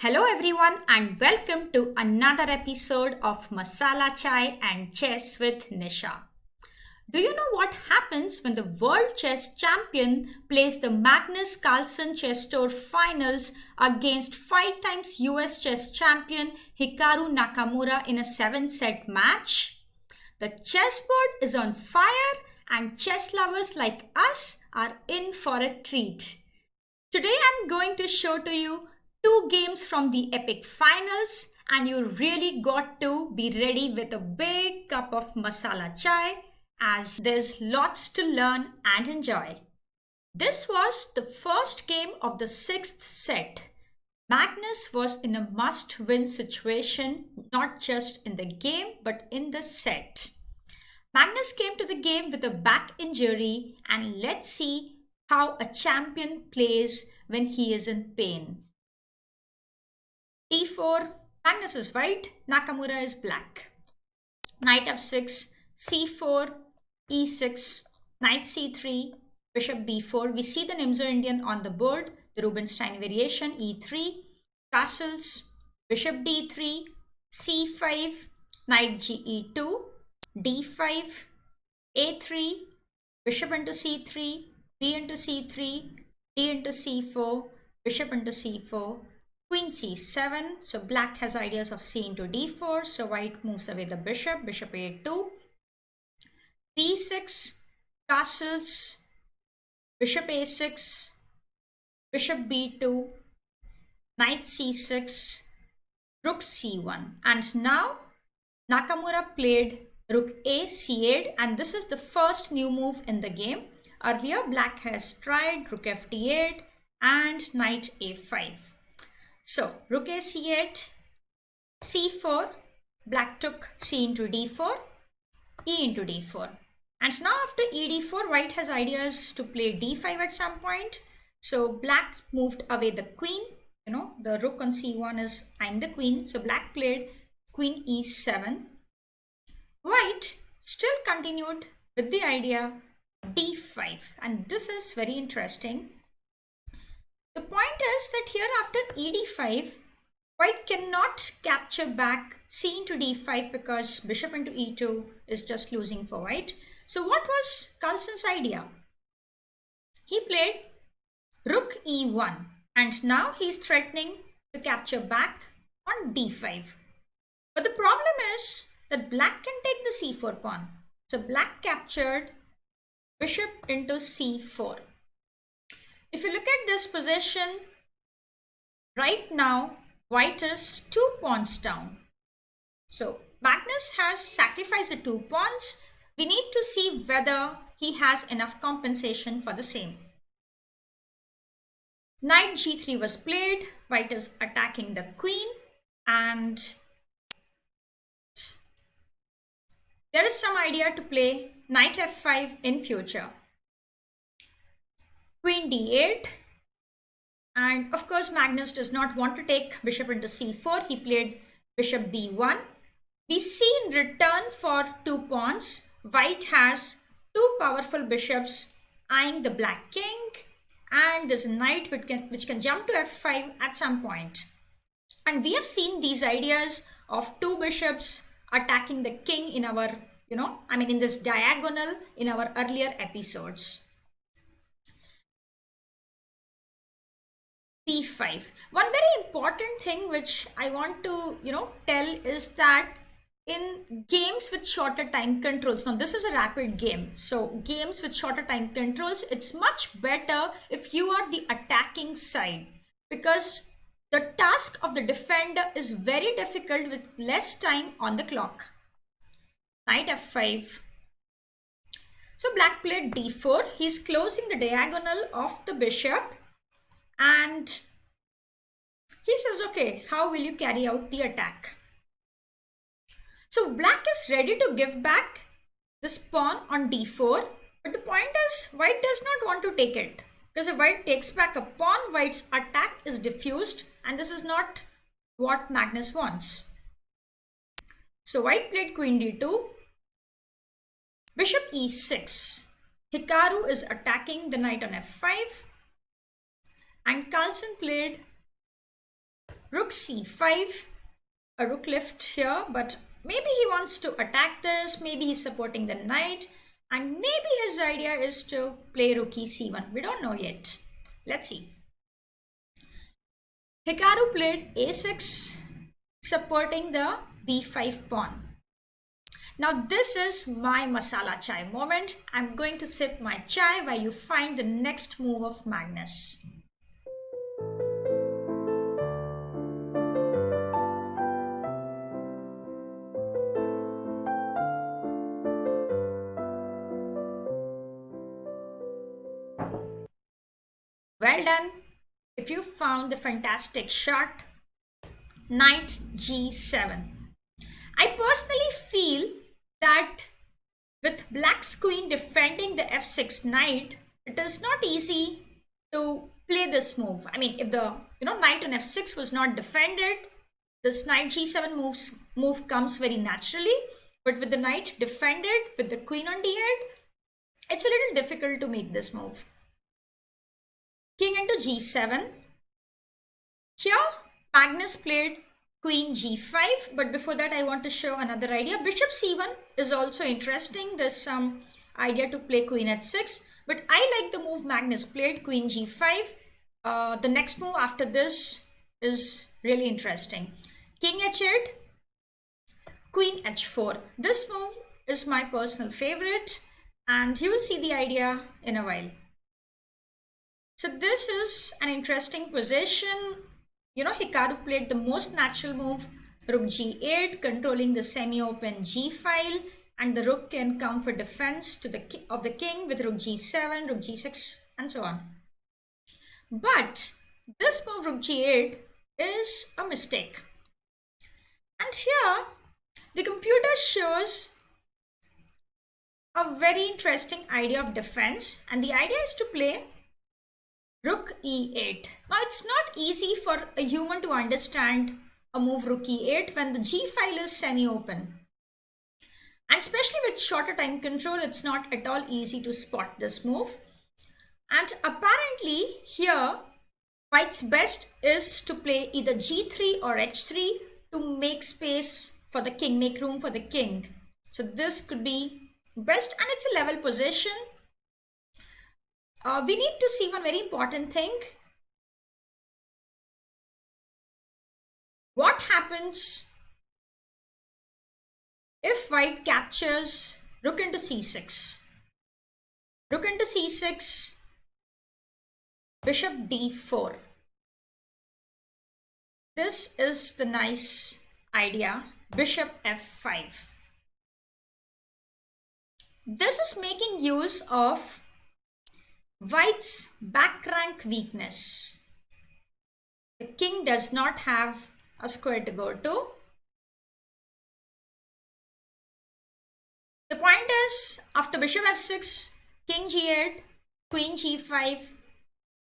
Hello everyone and welcome to another episode of Masala Chai and Chess with Nisha. Do you know what happens when the world chess champion plays the Magnus Carlsen chess tour finals against 5 times US chess champion Hikaru Nakamura in a 7-set match? The chessboard is on fire and chess lovers like us are in for a treat. Today I'm going to show to you two games from the epic finals, and you really got to be ready with a big cup of masala chai as there's lots to learn and enjoy. This was the first game of the sixth set. Magnus was in a must-win situation, not just in the game but in the set. Magnus came to the game with a back injury, and let's see how a champion plays when he is in pain. d4, Magnus is white, Nakamura is black. Knight f6, c4, e6, knight c3, bishop b4. We see the Nimzo Indian on the board, the Rubinstein variation, e3, castles, bishop d3, c5, knight ge2, d5, a3, bishop into c3, b into c3, d into c4, bishop into c4, queen c7. So black has ideas of c into d4. So white moves away the bishop, bishop a2, b6, castles, bishop a6, bishop b2, knight c6, rook c1. And now Nakamura played rook a c8, and this is the first new move in the game. Earlier black has tried rook f d8 and knight a5. So rook a c8, c4, black took c into d4, e into d4. And now after e d4, white has ideas to play d5 at some point. So black moved away the queen. The rook on c1 is I'm the queen. So black played queen e7. White still continued with the idea d5. And this is very interesting. The point is that here after e d5, white cannot capture back c into d5 because bishop into e2 is just losing for white. So what was Carlsen's idea? He played rook e1, and now he's threatening to capture back on d5. But the problem is that black can take the c4 pawn. So black captured bishop into c4. If you look at this position, right now, white is 2 pawns down. So Magnus has sacrificed the 2 pawns. We need to see whether he has enough compensation for the same. Knight g3 was played. White is attacking the queen, and there is some idea to play knight f5 in future. Queen d8, and of course Magnus does not want to take bishop into c4. He played bishop b1. We see in return for 2 pawns, white has 2 powerful bishops eyeing the black king, and there's a knight which can jump to f5 at some point. And we have seen these ideas of 2 bishops attacking the king in our, in this diagonal in our earlier episodes. p5. One very important thing which I want to tell is that in games with shorter time controls, now this is a rapid game, so games with shorter time controls, it's much better if you are the attacking side, because the task of the defender is very difficult with less time on the clock. Knight f5. So black played d4. He's closing the diagonal of the bishop, and he says, okay, how will you carry out the attack? So black is ready to give back this pawn on d4, but the point is white does not want to take it, because if white takes back a pawn, white's attack is diffused, and this is not what Magnus wants. So white played queen d2, bishop e6. Hikaru is attacking the knight on f5, and Carlsen played rook c5, a rook left here, but maybe he wants to attack this, maybe he's supporting the knight, and maybe his idea is to play rook e c1. We don't know yet. Let's see. Hikaru played a6, supporting the b5 pawn. Now this is my masala chai moment. I'm going to sip my chai while you find the next move of Magnus. Well done. If you found the fantastic shot, knight g7. I personally feel that with black's queen defending the f6 knight, it is not easy to play this move. I mean, if the knight on f6 was not defended, this knight g7 move comes very naturally. But with the knight defended, with the queen on d8, it's a little difficult to make this move. King into g7. Here, Magnus played queen g5, but before that I want to show another idea. Bishop c1 is also interesting. There's some idea to play queen h6, but I like the move Magnus played, queen g5. The next move after this is really interesting. King h8, queen h4. This move is my personal favorite, and you will see the idea in a while. So this is an interesting position. Hikaru played the most natural move, rook g8, controlling the semi-open g file, and the rook can come for defense of the king with rook g7, rook g6, and so on. But this move, rook g8, is a mistake. And here, the computer shows a very interesting idea of defense, and the idea is to play rook e8. Now it's not easy for a human to understand a move rook e8 when the g file is semi-open. And especially with shorter time control, it's not at all easy to spot this move. And apparently here, white's best is to play either g3 or h3 to make space for the king, make room for the king. So this could be best, and it's a level position. We need to see one very important thing. What happens if white captures rook into c6? Rook into c6, bishop d4. This is the nice idea, bishop f5. This is making use of white's back rank weakness. The king does not have a square to go to. The point is, after bishop f6, king g8, queen g5,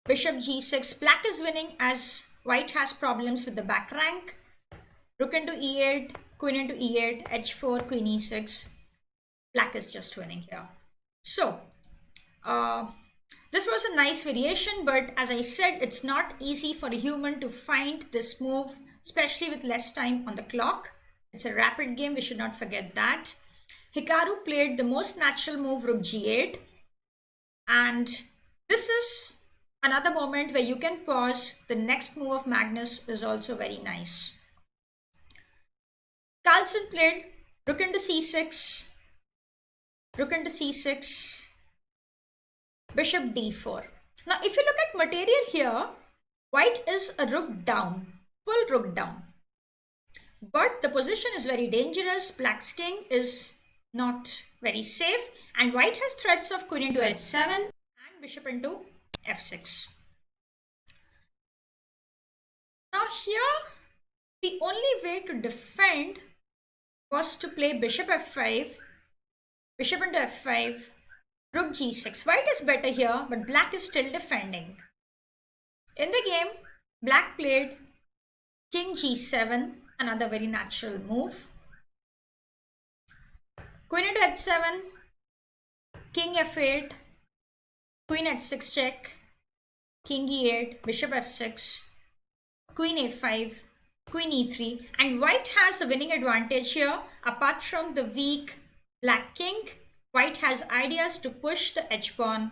bishop g6, black is winning as white has problems with the back rank. Rook into e8, queen into e8, h4, queen e6. Black is just winning here. So, this was a nice variation, but as I said, it's not easy for a human to find this move, especially with less time on the clock. It's a rapid game, we should not forget that. Hikaru played the most natural move, rook g8. And this is another moment where you can pause. The next move of Magnus is also very nice. Carlsen played rook into c6, rook into c6, bishop d4. Now, if you look at material here, white is a rook down, full rook down. But the position is very dangerous. Black's king is not very safe, and white has threats of queen into h7 and bishop into f6. Now here, the only way to defend was to play bishop f5, bishop into f5, rook g6. White is better here, but black is still defending. In the game, black played king g7, another very natural move. Queen into h7, king f8, queen h6 check, king e8, bishop f6, queen a5, queen e3, and white has a winning advantage here. Apart from the weak black king, white has ideas to push the h-pawn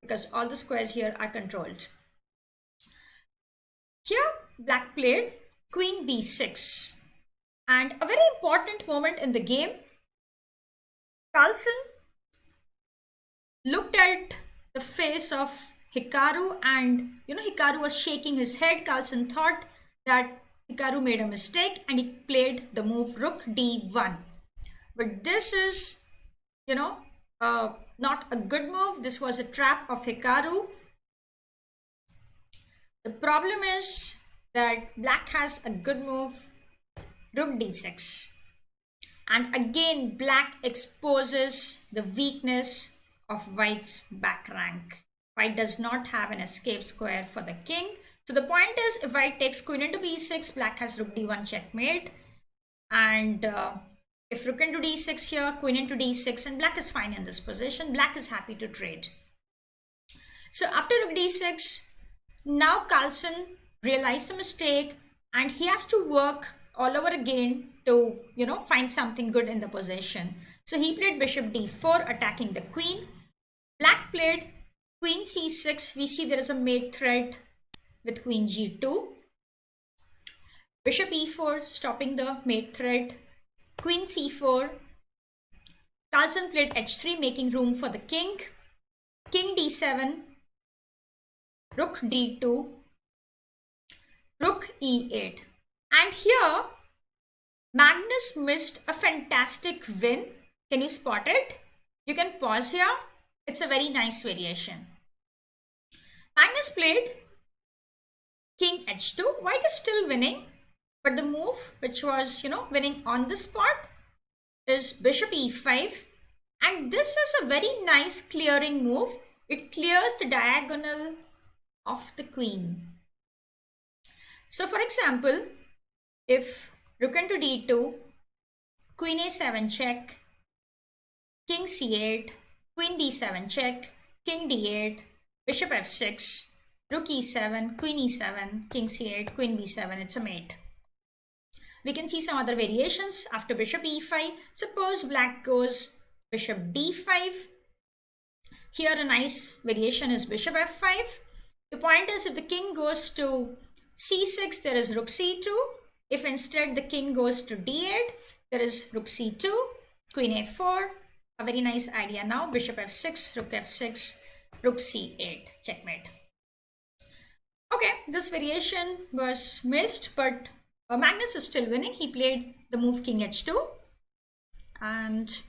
because all the squares here are controlled. Here black played queen b6, and a very important moment in the game, Carlsen looked at the face of Hikaru, and Hikaru was shaking his head. Carlsen thought that Hikaru made a mistake and he played the move rook d1. But this is, not a good move. This was a trap of Hikaru. The problem is that black has a good move, rook d6. And again, black exposes the weakness of white's back rank. White does not have an escape square for the king. So the point is, if white takes queen into b6, black has rook d1 checkmate. And if rook into d6 here, queen into d6, and black is fine in this position. Black is happy to trade. So after rook d6, now Carlsen realized the mistake and he has to work all over again to, find something good in the position. So he played bishop d4, attacking the queen. Black played queen c6. We see there is a mate threat with queen g2. Bishop e4, stopping the mate threat. Queen c4. Carlsen played h3, making room for the king. King d7. Rook d2. Rook e8. And here, Magnus missed a fantastic win. Can you spot it? You can pause here. It's a very nice variation. Magnus played king h2. White is still winning, but the move which was, winning on the spot is bishop e5. And this is a very nice clearing move. It clears the diagonal of the queen. So for example, if rook into d2, queen a7 check, king c8, queen d7 check, king d8, bishop f6, rook e7, queen e7, king c8, queen b7, it's a mate. We can see some other variations after bishop e5. Suppose black goes bishop d5. Here a nice variation is bishop f5. The point is, if the king goes to c6, there is rook c2. If instead the king goes to d8, there is rook c2, queen a4. A very nice idea now. Bishop f6, rook f6, rook c8, checkmate. Okay, this variation was missed, but Magnus is still winning. He played the move king h2. And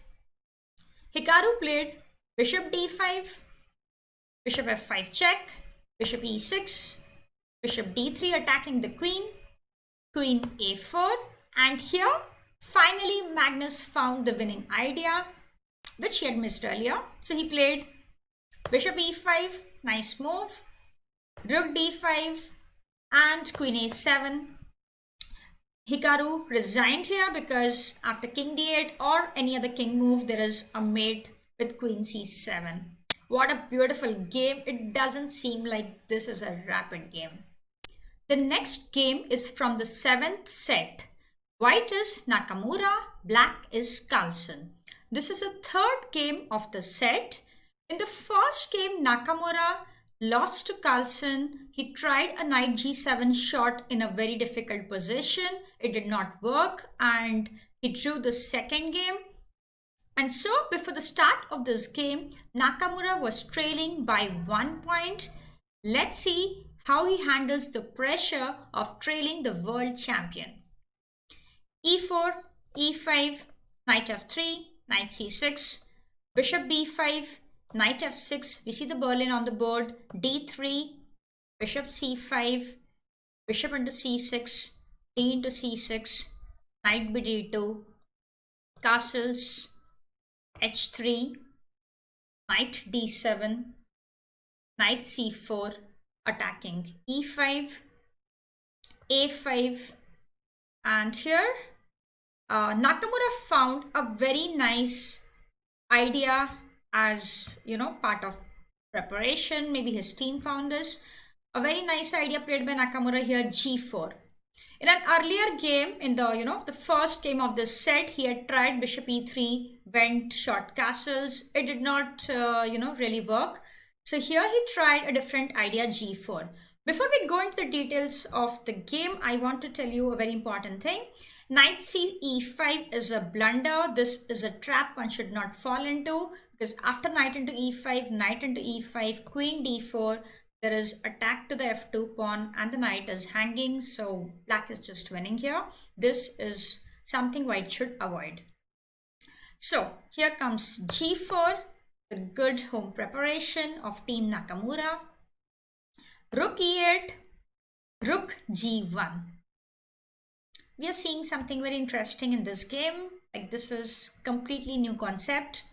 Hikaru played bishop d5, bishop f5 check, bishop e6, bishop d3 attacking the queen, queen a4. And here, finally, Magnus found the winning idea, which he had missed earlier. So he played bishop e5, nice move, rook d5, and queen a7. Hikaru resigned here because after king d8 or any other king move, there is a mate with queen c7. What a beautiful game. It doesn't seem like this is a rapid game. The next game is from the 7th set. White is Nakamura, black is Carlsen. This is the third game of the set. In the first game, Nakamura lost to Carlsen. He tried a knight g7 shot in a very difficult position. It did not work and he drew the second game. And so before the start of this game, Nakamura was trailing by 1 point. Let's see how he handles the pressure of trailing the world champion. e4, e5, knight f3, knight c6, bishop b5, knight f6. We see the Berlin on the board. d3, bishop c5, bishop into c6, d into c6, knight bd2, castles, h3, knight d7, knight c4, attacking e5, a5, and here Nakamura found a very nice idea as part of preparation. Maybe his team found this. A very nice idea played by Nakamura here, g4. In an earlier game, in the first game of this set, he had tried bishop e3, went short castles. It did not really work. So here he tried a different idea, g4. Before we go into the details of the game, I want to tell you a very important thing. Knight c e5 is a blunder. This is a trap one should not fall into, because after knight into e5, queen d4, there is attack to the f2 pawn and the knight is hanging, so black is just winning here. This is something white should avoid. So here comes g4, the good home preparation of team Nakamura. Rook e8, rook g1. We are seeing something very interesting in this game. Like, this is completely new concept.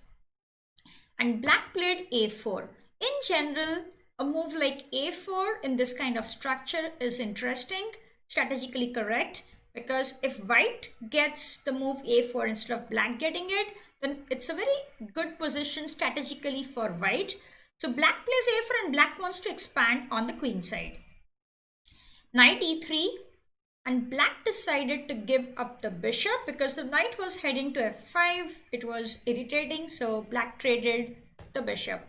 And black played a4. In general, a move like a4 in this kind of structure is interesting, strategically correct, because if white gets the move a4 instead of black getting it, then it's a very good position strategically for white. So black plays a4 and black wants to expand on the queen side. Knight e3, and black decided to give up the bishop because the knight was heading to f5. It was irritating, so black traded the bishop.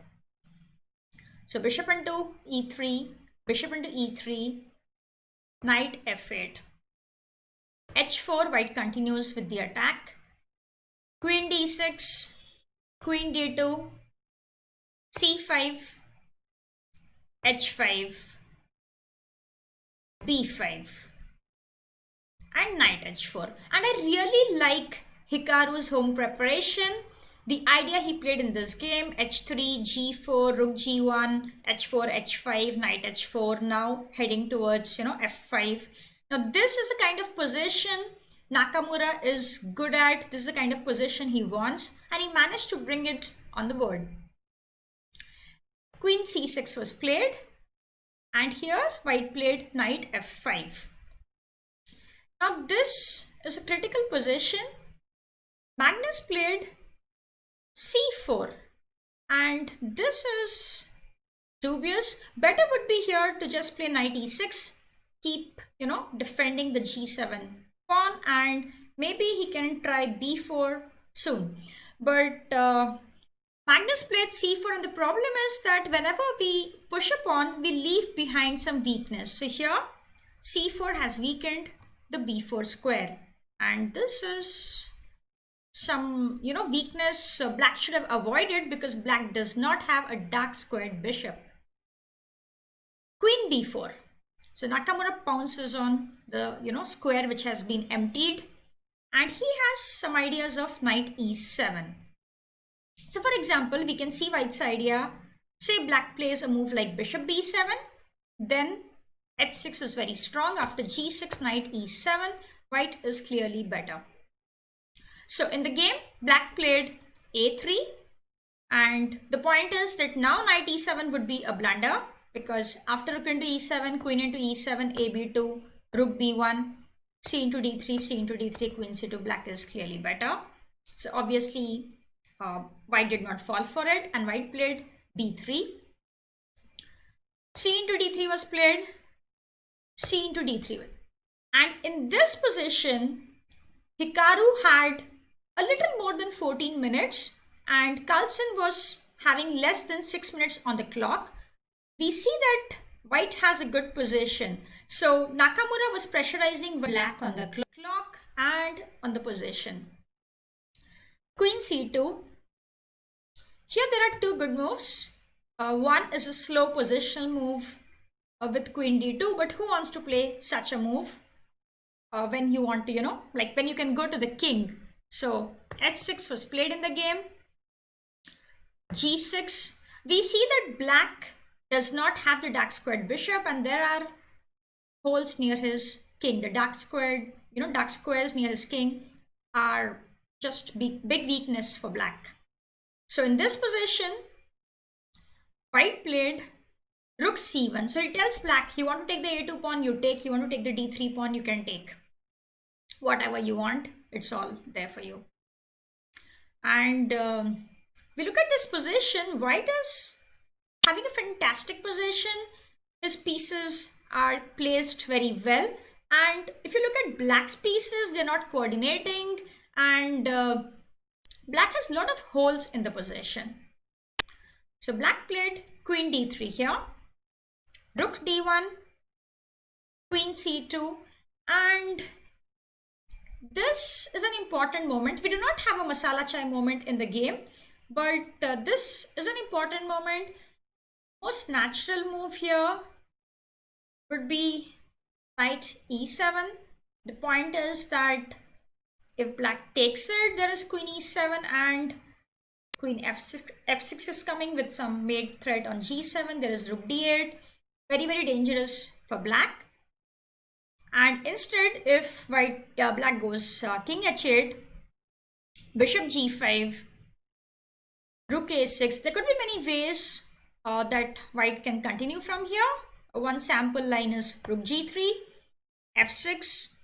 So bishop into e3, bishop into e3, knight f8. h4, white continues with the attack. Queen d6, queen d2, c5, h5, b5, and knight h4. And I really like Hikaru's home preparation. The idea he played in this game, h3, g4, rook g1, h4, h5, knight h4, now heading towards, f5. Now this is a kind of position Nakamura is good at. This is the kind of position he wants, and he managed to bring it on the board. Queen c6 was played, and here white played knight f5. Now this is a critical position. Magnus played c4, and this is dubious. Better would be here to just play knight e6, keep defending the g7 pawn, and maybe he can try b4 soon. But Magnus played c4, and the problem is that whenever we push a pawn, we leave behind some weakness. So here c4 has weakened the b4 square, and this is some weakness black should have avoided, because black does not have a dark squared bishop. Queen b4. So Nakamura pounces on the square which has been emptied, and he has some ideas of knight e7. So for example, we can see white's idea. Say black plays a move like bishop b7, then h6 is very strong. After g6, knight e7, white is clearly better. So in the game, black played a3, and the point is that now knight e7 would be a blunder, because after rook into e7, queen into e7, a b2, rook b1, c into d3, c into d3, queen c2, black is clearly better. So obviously white did not fall for it, and white played b3. c into d3 was played, c into d3. And in this position, Hikaru had a little more than 14 minutes, and Carlsen was having less than 6 minutes on the clock. We see that white has a good position. So Nakamura was pressurizing black on the clock and on the position. Queen c2. Here there are two good moves. One is a slow positional move with queen d2, but who wants to play such a move when you want to, like when you can go to the king? So h6 was played in the game. g6. We see that black does not have the dark squared bishop, and there are holes near his king. The dark squared, dark squares near his king are just big weakness for black. So in this position, white played rook c1. So he tells black, you want to take the a2 pawn, you take. You want to take the d3 pawn, you can take. Whatever you want, it's all there for you. And we look at this position. White is having a fantastic position. His pieces are placed very well, And if you look at black's pieces, they're not coordinating, and black has a lot of holes in the position. So black played queen d3 here, rook d1, queen c2, and this is an important moment. We do not have a masala chai moment in the game, but this is an important moment. Most natural move here would be knight e7. The point is that if black takes it, there is queen e7 and queen f6 is coming with some mate threat on g7. There is rook d8. Very, very dangerous for black. And instead, if black goes king h8, bishop g5, rook a6, there could be many ways that white can continue from here. One sample line is rook g3, f6,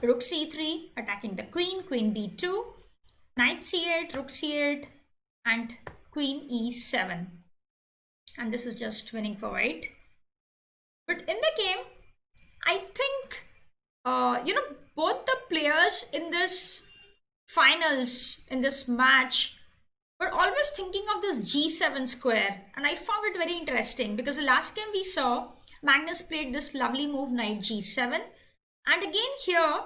rook c3, attacking the queen, queen b2, knight c8, rook c8, and queen e7. And this is just winning for white. But in the game, I think, both the players in this finals, in this match, were always thinking of this g7 square. And I found it very interesting because the last game we saw, Magnus played this lovely move, knight g7. And again here,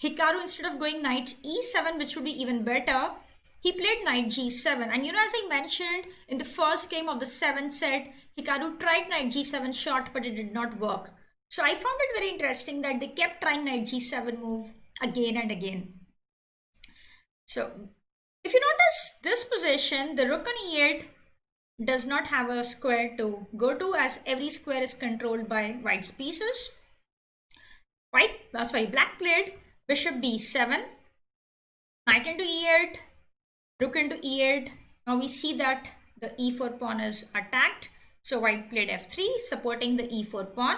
Hikaru, instead of going knight e7, which would be even better, he played knight g7. And as I mentioned, in the first game of the 7th set, Hikaru tried knight g7 shot, but it did not work. So I found it very interesting that they kept trying knight g7 move again and again. So if you notice this position, the rook on e8 does not have a square to go to, as every square is controlled by white's pieces. Black played bishop b7, knight into e8, rook into e8. Now we see that the e4 pawn is attacked. So white played f3, supporting the e4 pawn.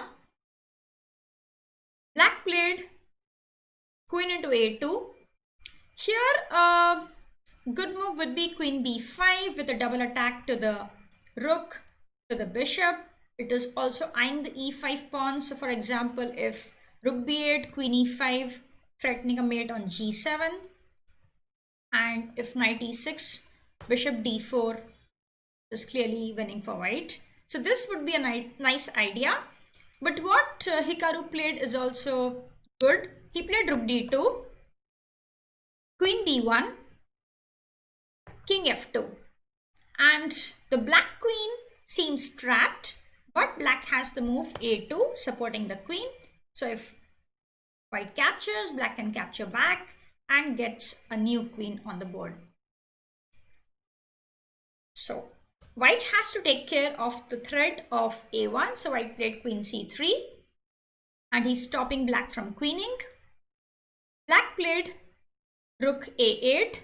Black played queen into a2. Here, good move would be queen b5 with a double attack to the rook, to the bishop. It is also eyeing the e5 pawn. So for example, if rook b8, queen e5, threatening a mate on g7. And if knight e6, bishop d4 is clearly winning for white. So this would be a nice idea. But what Hikaru played is also good. He played rook d2, queen b1, king f2. And the black queen seems trapped, but black has the move a2, supporting the queen. So if white captures, black can capture back and gets a new queen on the board. So white has to take care of the threat of a1. So white played queen c3 and he's stopping black from queening. Black played rook a8,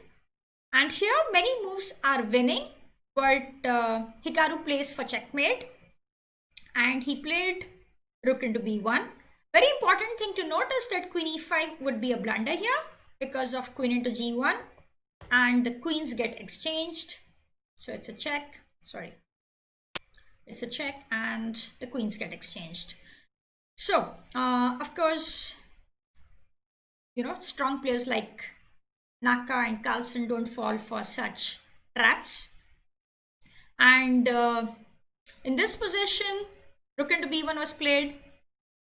and here many moves are winning, but Hikaru plays for checkmate and he played rook into b1. Very important thing to notice that queen e5 would be a blunder here because of queen into g1 and the queens get exchanged. So it's a check. It's a check and the queens get exchanged. So, of course, strong players like Naka and Carlsen don't fall for such traps. And in this position, rook into b1 was played,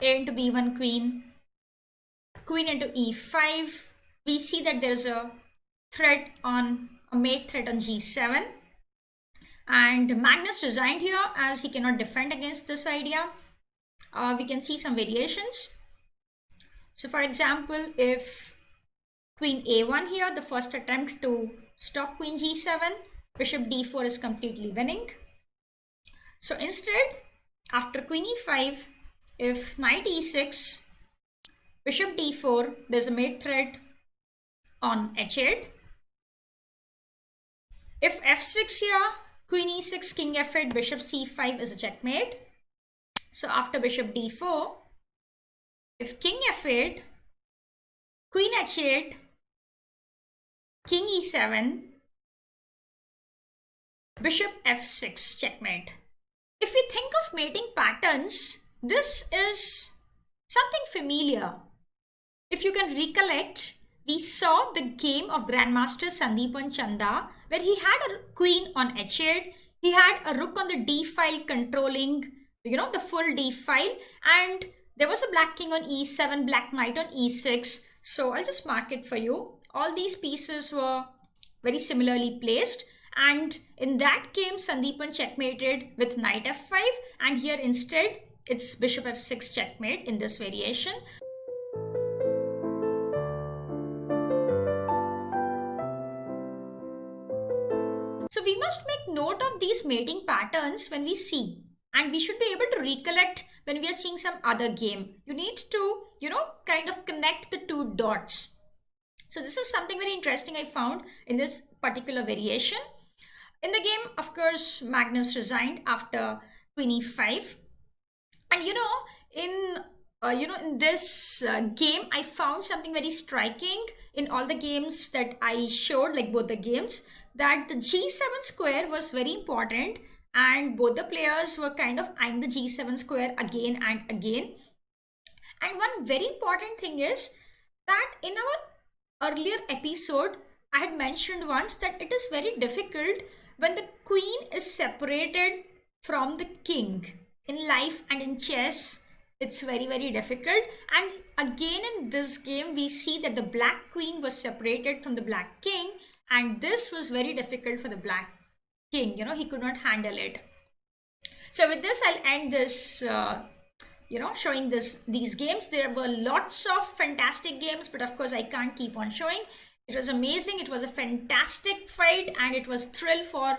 a into b1 queen, queen into e5. We see that there's a mate threat on g7. And Magnus resigned here as he cannot defend against this idea. We can see some variations. So for example, if queen a1 here, the first attempt to stop queen g7, bishop d4 is completely winning. So instead, after queen e5, if knight e6, bishop d4, there's a mate threat on h8. If f6 here, queen e6, king f8, bishop c5 is a checkmate. So after bishop d4, if king f8, queen h8, king e7, bishop f6, checkmate. If we think of mating patterns, this is something familiar. If you can recollect, we saw the game of Grandmaster Sandeepan Chanda where he had a queen on h8, he had a rook on the d file controlling, the full d file, and there was a black king on e7, black knight on e6. So I'll just mark it for you. All these pieces were very similarly placed, and in that game Sandeepan checkmated with knight f5, and here instead it's bishop f6 checkmate in this variation. So we must make note of these mating patterns when we see, and we should be able to recollect when we are seeing some other game. You need to, kind of connect the two dots. So this is something very interesting I found in this particular variation. In the game, of course, Magnus resigned after queen e5. And in this game, I found something very striking in all the games that I showed, like both the games, that the g7 square was very important, and both the players were kind of eyeing the g7 square again and again. And one very important thing is that in our earlier episode, I had mentioned once that it is very difficult when the queen is separated from the king. In life and in chess, it's very, very difficult. And again in this game, we see that the black queen was separated from the black king, and this was very difficult for the black king. He could not handle it. So with this, I'll end this, showing these games. There were lots of fantastic games, but of course I can't keep on showing. It was amazing. It was a fantastic fight, and it was thrill for,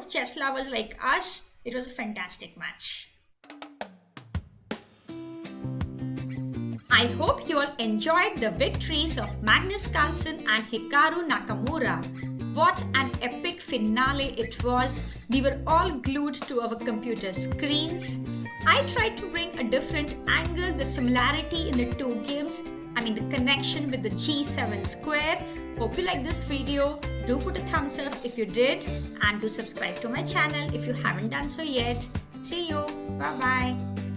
chess lovers like us. It was a fantastic match. I hope you all enjoyed the victories of Magnus Carlsen and Hikaru Nakamura. What an epic finale it was. We were all glued to our computer screens. I tried to bring a different angle, the similarity in the two games, the connection with the G7 square. Hope you like this video. Do put a thumbs up if you did, and do subscribe to my channel if you haven't done so yet. See you. Bye-bye.